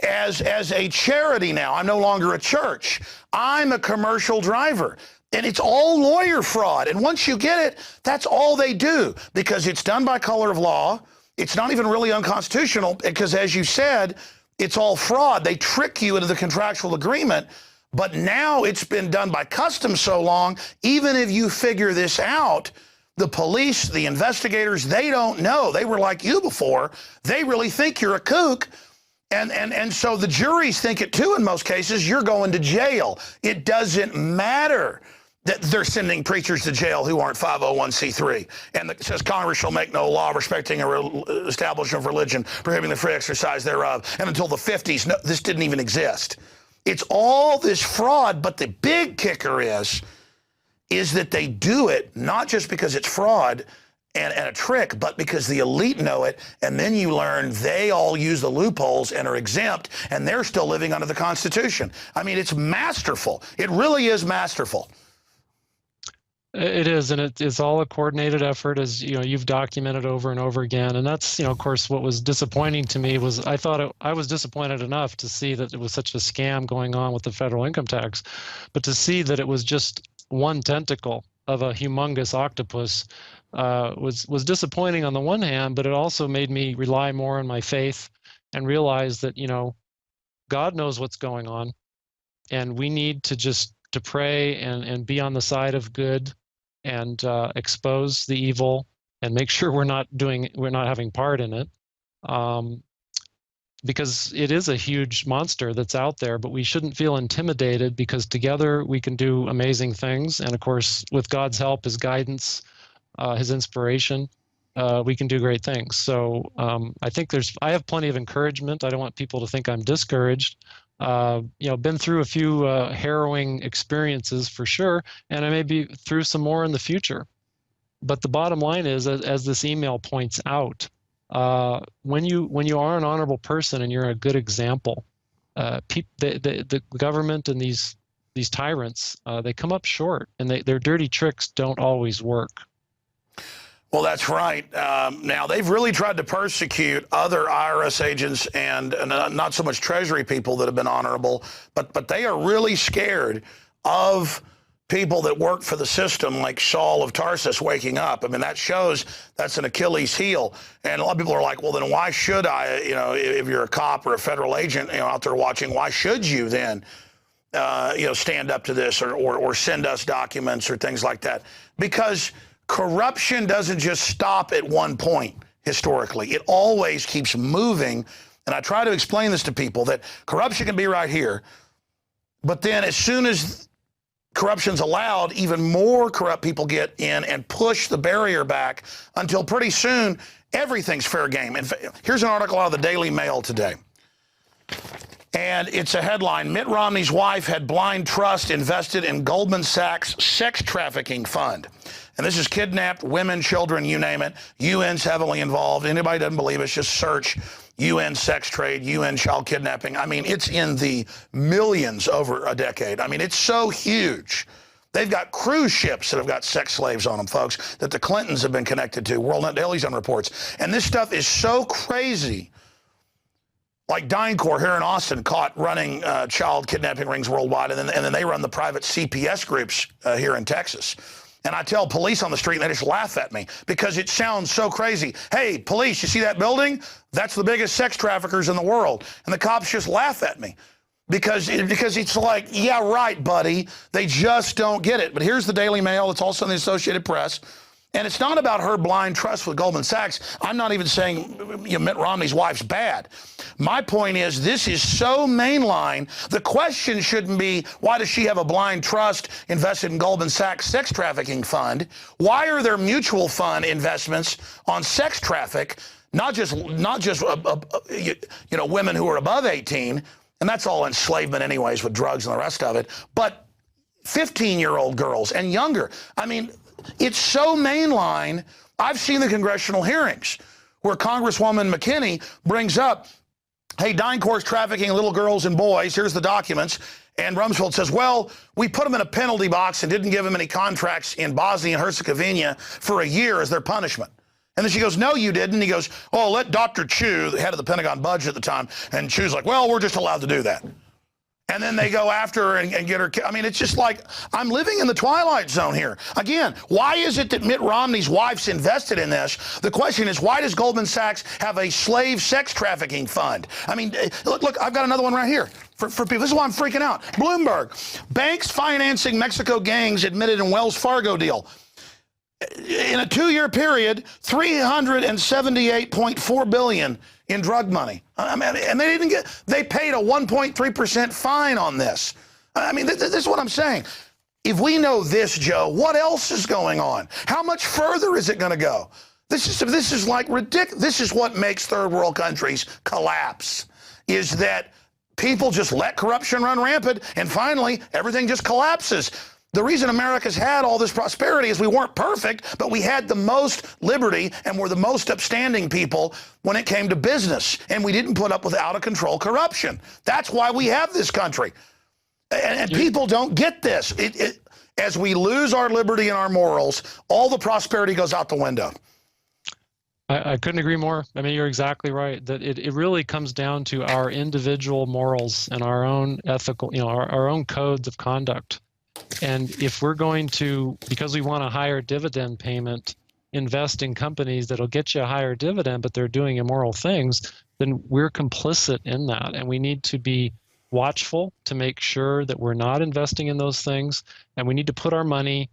as a charity now. I'm no longer a church. I'm a commercial driver. And it's all lawyer fraud. And once you get it, that's all they do, because it's done by color of law. It's not even really unconstitutional because, as you said, it's all fraud. They trick you into the contractual agreement. But now it's been done by custom so long, even if you figure this out, The police, the investigators, they don't know. They were like you before. They really think you're a kook. And so the juries think it too in most cases. You're going to jail. It doesn't matter that they're sending preachers to jail who aren't 501c3. And it says Congress shall make no law respecting an establishment of religion, prohibiting the free exercise thereof. And until the 50s, no, this didn't even exist. It's all this fraud, but the big kicker is that they do it not just because it's fraud and a trick, but because the elite know it, and then you learn they all use the loopholes and are exempt, and they're still living under the Constitution. I mean, it's masterful. It really is masterful. It is, and it's all a coordinated effort, as you've documented over and over again. And that's, of course, what was disappointing to me was I was disappointed enough to see that it was such a scam going on with the federal income tax, but to see that it was just one tentacle of a humongous octopus was disappointing on the one hand, but it also made me rely more on my faith and realize that God knows what's going on, and we need to pray and be on the side of good and expose the evil and make sure we're not having part in it, because it is a huge monster that's out there. But we shouldn't feel intimidated, because together we can do amazing things. And of course, with God's help, His guidance, His inspiration, we can do great things. So I think I have plenty of encouragement. I don't want people to think I'm discouraged. Been through a few harrowing experiences for sure, and I may be through some more in the future. But the bottom line is, as this email points out, when you are an honorable person and you're a good example, the government and these tyrants, they come up short, and their dirty tricks don't always work. Well, that's right. Now, they've really tried to persecute other IRS agents and not so much Treasury people that have been honorable, but they are really scared of people that work for the system, like Saul of Tarsus waking up. I mean, that shows that's an Achilles heel. And a lot of people are like, well, then why should I, if you're a cop or a federal agent, out there watching, why should you then, stand up to this or send us documents or things like that? Because corruption doesn't just stop at one point historically. It always keeps moving. And I try to explain this to people, that corruption can be right here, but then as soon as corruption's allowed, even more corrupt people get in and push the barrier back until pretty soon everything's fair game. And here's an article out of the Daily Mail today. And it's a headline: Mitt Romney's wife had blind trust invested in Goldman Sachs sex trafficking fund. And this is kidnapped women, children, you name it. UN's heavily involved. Anybody doesn't believe us, just search UN sex trade, UN child kidnapping. I mean, it's in the millions over a decade. I mean, it's so huge. They've got cruise ships that have got sex slaves on them, folks, that the Clintons have been connected to. World Net Daily's done reports. And this stuff is so crazy. Like DynCorp here in Austin, caught running child kidnapping rings worldwide, and then they run the private CPS groups here in Texas. And I tell police on the street, and they just laugh at me because it sounds so crazy. Hey, police, you see that building? That's the biggest sex traffickers in the world. And the cops just laugh at me because it's like, yeah, right, buddy. They just don't get it. But here's the Daily Mail. It's also in the Associated Press. And it's not about her blind trust with Goldman Sachs. I'm not even saying Mitt Romney's wife's bad. My point is, this is so mainline. The question shouldn't be, why does she have a blind trust invested in Goldman Sachs sex trafficking fund? Why are there mutual fund investments on sex traffic, not just women who are above 18, and that's all enslavement anyways with drugs and the rest of it, but 15-year-old girls and younger. I mean, it's so mainline. I've seen the congressional hearings where Congresswoman McKinney brings up, hey, DynCorp's trafficking little girls and boys. Here's the documents. And Rumsfeld says, well, we put them in a penalty box and didn't give them any contracts in Bosnia and Herzegovina for a year as their punishment. And then she goes, no, you didn't. He goes, oh, let Dr. Chu, the head of the Pentagon budget at the time, and Chu's like, well, we're just allowed to do that. And then they go after her and get her. I mean, it's just like, I'm living in the twilight zone here. Again, why is it that Mitt Romney's wife's invested in this? The question is, why does Goldman Sachs have a slave sex trafficking fund? I mean, look, I've got another one right here for people. This is why I'm freaking out. Bloomberg, banks financing Mexico gangs admitted in Wells Fargo deal. In a 2-year period, $378.4 billion in drug money. I mean, and they paid a 1.3% fine on this. I mean, this is what I'm saying. If we know this, Joe, what else is going on? How much further is it going to go? This is like ridiculous. This is what makes third world countries collapse, is that people just let corruption run rampant, and finally, everything just collapses. The reason America's had all this prosperity is we weren't perfect, but we had the most liberty and were the most upstanding people when it came to business, and we didn't put up with out-of-control corruption. That's why we have this country. And people don't get this. As we lose our liberty and our morals, all the prosperity goes out the window. I couldn't agree more. I mean, you're exactly right, that it really comes down to our individual morals and our own ethical, our own codes of conduct. And if we're going to, because we want a higher dividend payment, invest in companies that'll get you a higher dividend, but they're doing immoral things, then we're complicit in that. And we need to be watchful to make sure that we're not investing in those things. And we need to put our money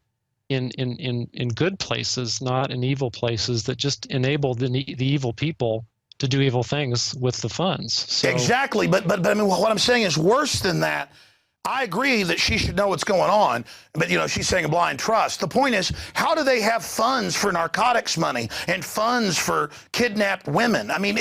in good places, not in evil places that just enable the evil people to do evil things with the funds. So, exactly. But I mean, what I'm saying is worse than that. I agree that she should know what's going on, but, she's saying a blind trust. The point is, how do they have funds for narcotics money and funds for kidnapped women? I mean,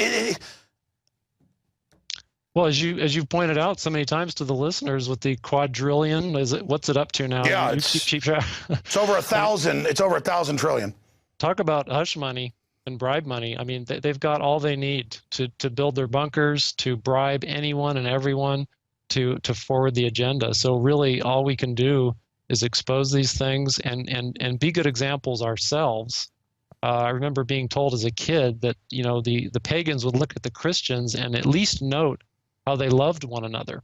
well, as you've pointed out so many times to the listeners, with the quadrillion, what's it up to now? Yeah, it's over 1,000. It's over 1,000 trillion. Talk about hush money and bribe money. I mean, they've got all they need to build their bunkers, to bribe anyone and everyone to forward the agenda. So really, all we can do is expose these things and be good examples ourselves. I remember being told as a kid that the pagans would look at the Christians and at least note how they loved one another.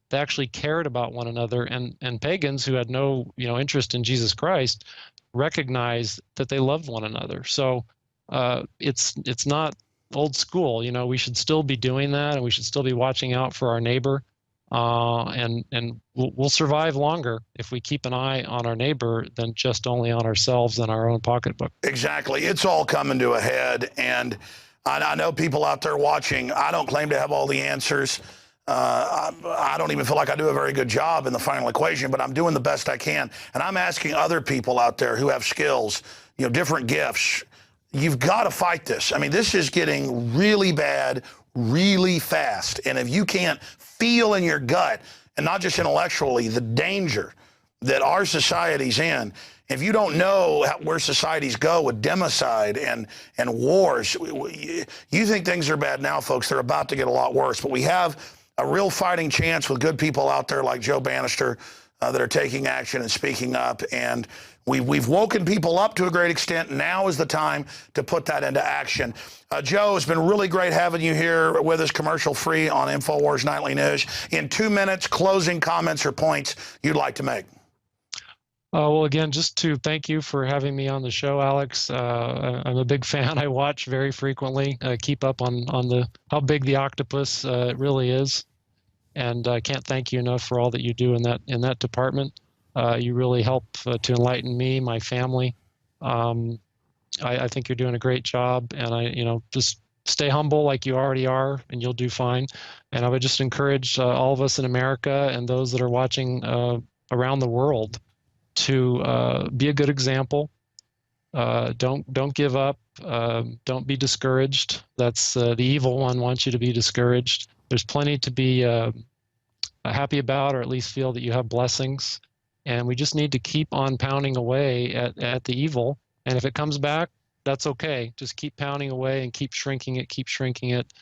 They actually cared about one another, and pagans who had no interest in Jesus Christ recognized that they loved one another. So it's not old school. We should still be doing that, and we should still be watching out for our neighbor. And we'll survive longer if we keep an eye on our neighbor than just only on ourselves and our own pocketbook. Exactly. It's all coming to a head. And I know people out there watching. I don't claim to have all the answers. I don't even feel like I do a very good job in the final equation, but I'm doing the best I can. And I'm asking other people out there who have skills, different gifts. You've got to fight this. I mean, this is getting really bad, really fast. And if you can't feel in your gut, and not just intellectually, the danger that our society's in, if you don't know where societies go with democide and wars, you think things are bad now, folks. They're about to get a lot worse. But we have a real fighting chance with good people out there like Joe Banister that are taking action and speaking up. And we've woken people up to a great extent. Now is the time to put that into action. Joe, it's been really great having you here with us, commercial-free on InfoWars Nightly News. In 2 minutes, closing comments or points you'd like to make. Well, again, just to thank you for having me on the show, Alex. I'm a big fan. I watch very frequently, keep up on how big the octopus really is. And I can't thank you enough for all that you do in that department. You really help to enlighten me, my family. I think you're doing a great job, and just stay humble like you already are, and you'll do fine. And I would just encourage all of us in America and those that are watching around the world to be a good example. Don't give up. Don't be discouraged. That's the evil one wants you to be discouraged. There's plenty to be happy about, or at least feel that you have blessings. And we just need to keep on pounding away at the evil. And if it comes back, that's okay. Just keep pounding away and keep shrinking it,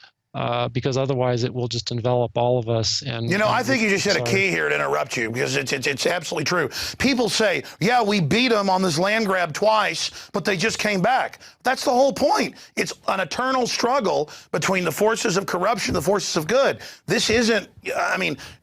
because otherwise it will just envelop all of us. And I think you just hit a key here to interrupt you, because it's absolutely true. People say, yeah, we beat them on this land grab twice, but they just came back. That's the whole point. It's an eternal struggle between the forces of corruption, the forces of good. This isn't,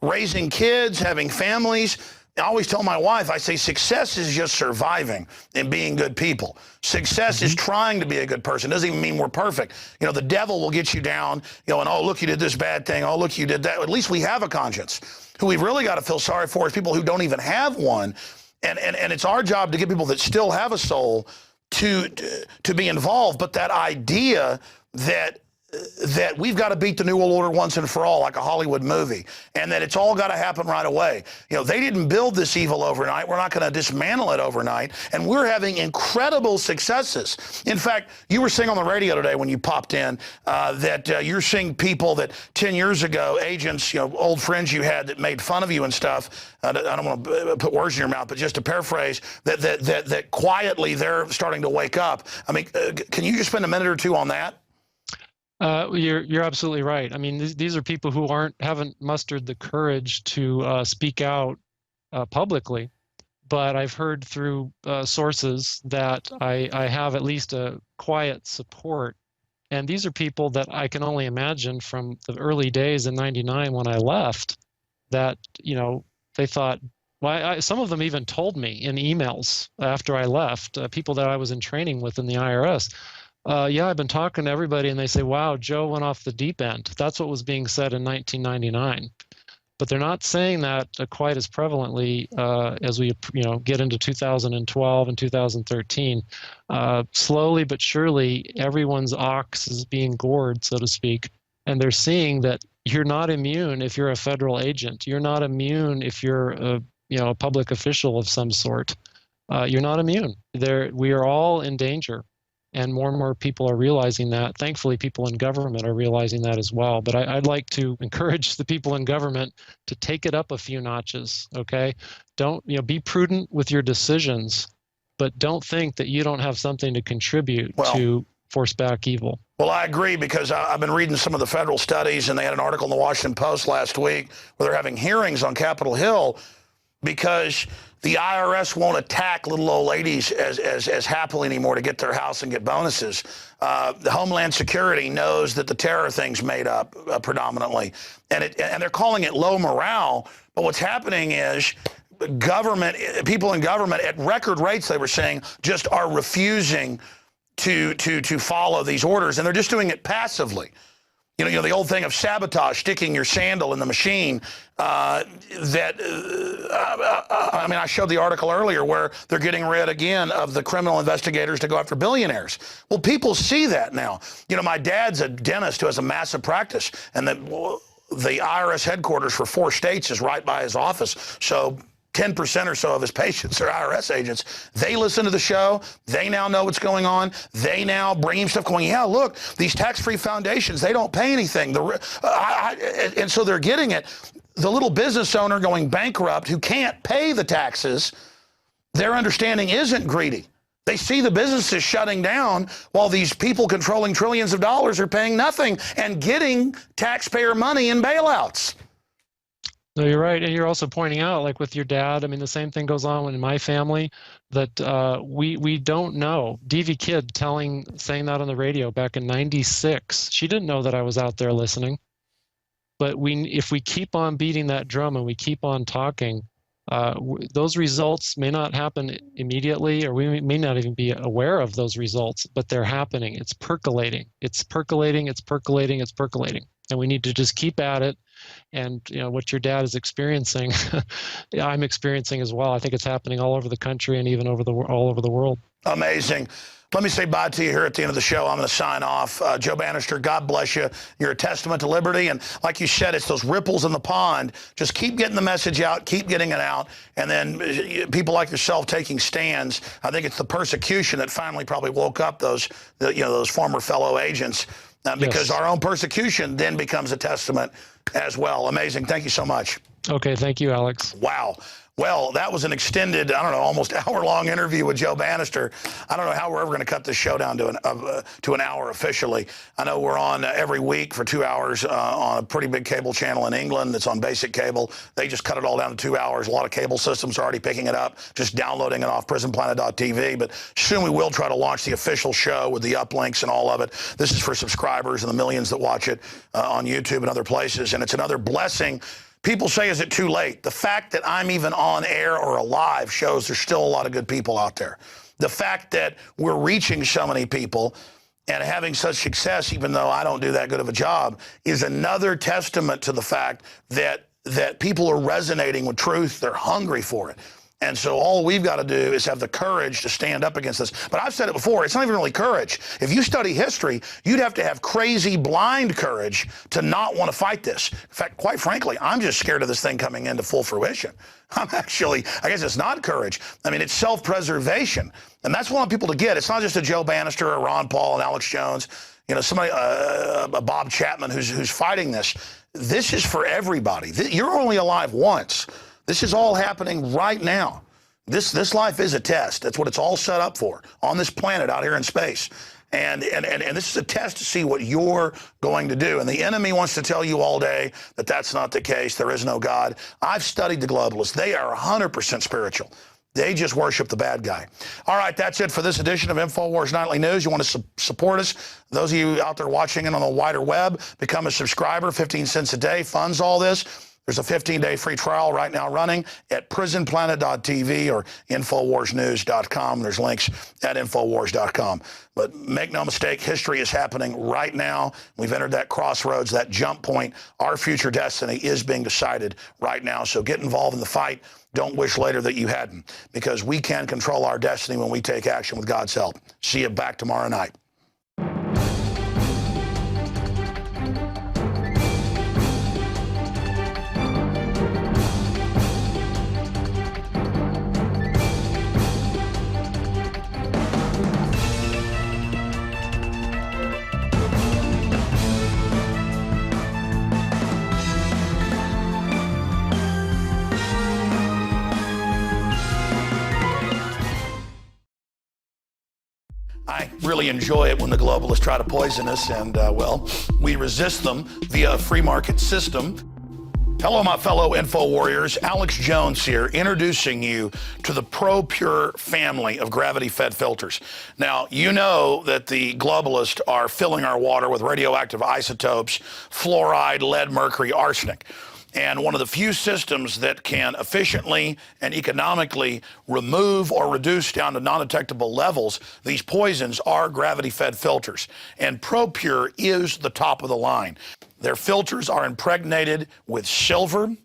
raising kids, having families. I always tell my wife, I say, success is just surviving and being good people. Success is trying to be a good person. It doesn't even mean we're perfect. The devil will get you down, and, oh, look, you did this bad thing. Oh, look, you did that. At least we have a conscience. Who we've really got to feel sorry for is people who don't even have one. And it's our job to get people that still have a soul to be involved, but that idea that we've got to beat the New World Order once and for all, like a Hollywood movie, and that it's all got to happen right away. You know, they didn't build this evil overnight. We're not going to dismantle it overnight, and we're having incredible successes. In fact, you were saying on the radio today when you popped in that you're seeing people that 10 years ago, agents, you know, old friends you had that made fun of you and stuff. I don't want to put words in your mouth, but just to paraphrase, that quietly they're starting to wake up. I mean, can you just spend a minute or two on that? You're absolutely right. I mean, these are people who haven't mustered the courage to speak out publicly, but I've heard through sources that I have at least a quiet support. And these are people that I can only imagine from the early days in '99 when I left, that, you know, they thought, well, some of them even told me in emails after I left, people that I was in training with in the IRS. Yeah, I've been talking to everybody, and they say, wow, Joe went off the deep end. That's what was being said in 1999. But they're not saying that quite as prevalently as we, you know, get into 2012 and 2013. Slowly but surely, everyone's ox is being gored, so to speak, and they're seeing that you're not immune if you're a federal agent. You're not immune if you're a public official of some sort. You're not immune. We are all in danger. And more people are realizing that. Thankfully, people in government are realizing that as well. But I'd like to encourage the people in government to take it up a few notches, okay? Don't, you know, be prudent with your decisions, but don't think that you don't have something to contribute to force back evil. Well, I agree, because I've been reading some of the federal studies, and they had an article in the Washington Post last week where they're having hearings on Capitol Hill because the IRS won't attack little old ladies as happily anymore to get their house and get bonuses. The Homeland Security knows that the terror thing's made up predominantly, and they're calling it low morale. But what's happening is people in government at record rates, they were saying, just are refusing to follow these orders, and they're just doing it passively. You know, the old thing of sabotage, sticking your sandal in the machine. I mean, I showed the article earlier where they're getting rid again of the criminal investigators to go after billionaires. Well, people see that now. You know, my dad's a dentist who has a massive practice, and the IRS headquarters for 4 states is right by his office. So 10% or so of his patients are IRS agents. They listen to the show. They now know what's going on. They now bring him stuff going, yeah, look, these tax-free foundations, they don't pay anything. And so they're getting it. The little business owner going bankrupt who can't pay the taxes, their understanding isn't greedy. They see the businesses shutting down while these people controlling trillions of dollars are paying nothing and getting taxpayer money in bailouts. No, you're right. And you're also pointing out, like with your dad, I mean, the same thing goes on in my family, that we don't know. DV Kid saying that on the radio back in '96. She didn't know that I was out there listening. But if we keep on beating that drum and we keep on talking, those results may not happen immediately, or we may not even be aware of those results, but they're happening. It's percolating. It's percolating. It's percolating. It's percolating. And we need to just keep at it. And you know what your dad is experiencing, I'm experiencing as well. I think it's happening all over the country and even all over the world. Amazing. Let me say bye to you here at the end of the show. I'm going to sign off. Joe Banister, God bless you. You're a testament to liberty. And like you said, it's those ripples in the pond. Just keep getting the message out, keep getting it out. And then people like yourself taking stands. I think it's the persecution that finally probably woke up those former fellow agents, because our own persecution then becomes a testament as well. Amazing. Thank you so much. Okay. Thank you, Alex. Wow. Well, that was an extended, I don't know, almost hour-long interview with Joe Banister. I don't know how we're ever going to cut this show down to an hour officially. I know we're on every week for 2 hours on a pretty big cable channel in England that's on basic cable. They just cut it all down to 2 hours. A lot of cable systems are already picking it up, just downloading it off prisonplanet.tv. But soon we will try to launch the official show with the uplinks and all of it. This is for subscribers and the millions that watch it on YouTube and other places. And it's another blessing. People say, is it too late? The fact that I'm even on air or alive shows there's still a lot of good people out there. The fact that we're reaching so many people and having such success, even though I don't do that good of a job, is another testament to the fact that people are resonating with truth. They're hungry for it. And so all we've got to do is have the courage to stand up against this. But I've said it before, it's not even really courage. If you study history, you'd have to have crazy, blind courage to not want to fight this. In fact, quite frankly, I'm just scared of this thing coming into full fruition. I'm actually, I guess it's not courage. I mean, it's self-preservation. And that's what I want people to get. It's not just a Joe Banister or Ron Paul and Alex Jones, you know, somebody, Bob Chapman who's fighting this. This is for everybody. You're only alive once. This is all happening right now. This life is a test. That's what it's all set up for on this planet out here in space. And this is a test to see what you're going to do. And the enemy wants to tell you all day that that's not the case. There is no God. I've studied the globalists. They are 100% spiritual. They just worship the bad guy. All right, that's it for this edition of InfoWars Nightly News. You want to support us? Those of you out there watching it on the wider web, become a subscriber. 15 cents a day funds all this. There's a 15-day free trial right now running at prisonplanet.tv or InfoWarsNews.com. There's links at InfoWars.com. But make no mistake, history is happening right now. We've entered that crossroads, that jump point. Our future destiny is being decided right now. So get involved in the fight. Don't wish later that you hadn't, because we can control our destiny when we take action with God's help. See you back tomorrow night. I really enjoy it when the globalists try to poison us, and, well, we resist them via a free market system. Hello, my fellow Info Warriors. Alex Jones here, introducing you to the ProPure family of gravity-fed filters. Now, you know that the globalists are filling our water with radioactive isotopes, fluoride, lead, mercury, arsenic. And one of the few systems that can efficiently and economically remove or reduce down to non-detectable levels these poisons are gravity-fed filters. And ProPure is the top of the line. Their filters are impregnated with silver,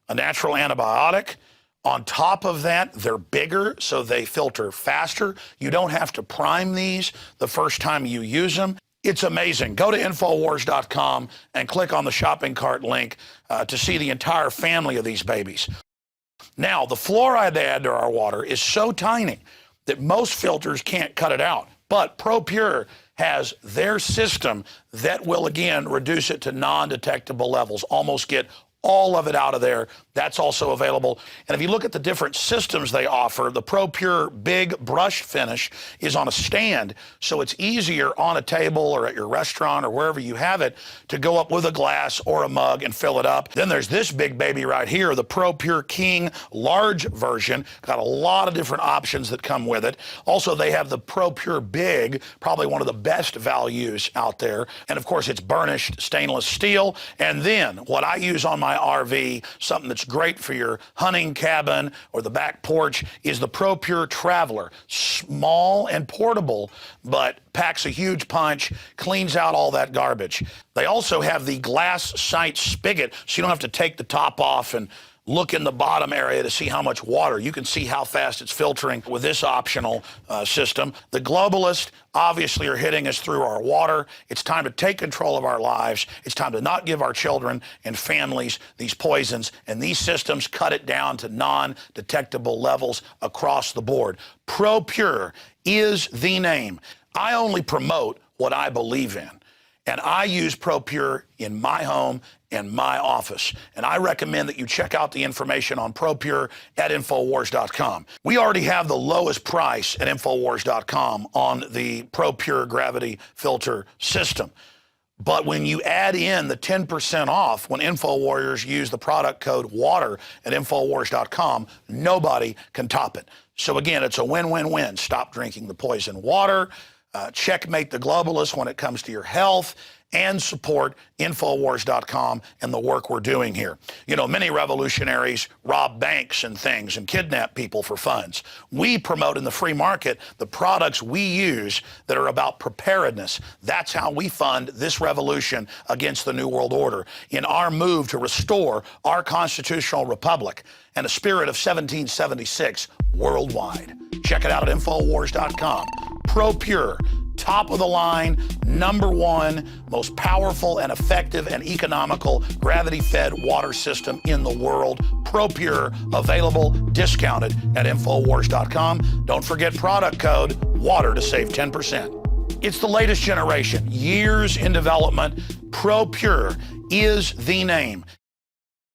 a natural antibiotic. On top of that, they're bigger, so they filter faster. You don't have to prime these the first time you use them. It's amazing. Go to Infowars.com and click on the shopping cart link to see the entire family of these babies. Now, the fluoride they add to our water is so tiny that most filters can't cut it out. But ProPure has their system that will, again, reduce it to non-detectable levels, almost get all of it out of there. That's also available. And if you look at the different systems they offer, the ProPure Big Brush Finish is on a stand, so it's easier on a table or at your restaurant or wherever you have it to go up with a glass or a mug and fill it up. Then there's this big baby right here, the ProPure King large version. Got a lot of different options that come with it. Also, they have the ProPure Big, probably one of the best values out there. And of course, it's burnished stainless steel. And then what I use on my RV, something that's great for your hunting cabin or the back porch, is the ProPure Traveler. Small and portable, but packs a huge punch, cleans out all that garbage. They also have the glass sight spigot, so you don't have to take the top off and look in the bottom area to see how much water. You can see how fast it's filtering with this optional system. The globalists obviously are hitting us through our water. It's time to take control of our lives. It's time to not give our children and families these poisons, and these systems cut it down to non-detectable levels across the board. ProPure is the name. I only promote what I believe in. And I use ProPure in my home and my office. And I recommend that you check out the information on ProPure at Infowars.com. We already have the lowest price at Infowars.com on the ProPure gravity filter system. But when you add in the 10% off when InfoWarriors use the product code WATER at Infowars.com, nobody can top it. So again, it's a win-win-win. Stop drinking the poison water. Checkmate the globalists when it comes to your health, and support Infowars.com and the work we're doing here. You know, many revolutionaries rob banks and things and kidnap people for funds. We promote in the free market the products we use that are about preparedness. That's how we fund this revolution against the New World Order in our move to restore our constitutional republic and a spirit of 1776 worldwide. Check it out at Infowars.com. ProPure, top of the line, #1, most powerful and effective and economical gravity-fed water system in the world. ProPure, available, discounted at Infowars.com. Don't forget product code WATER to save 10%. It's the latest generation, years in development. ProPure is the name.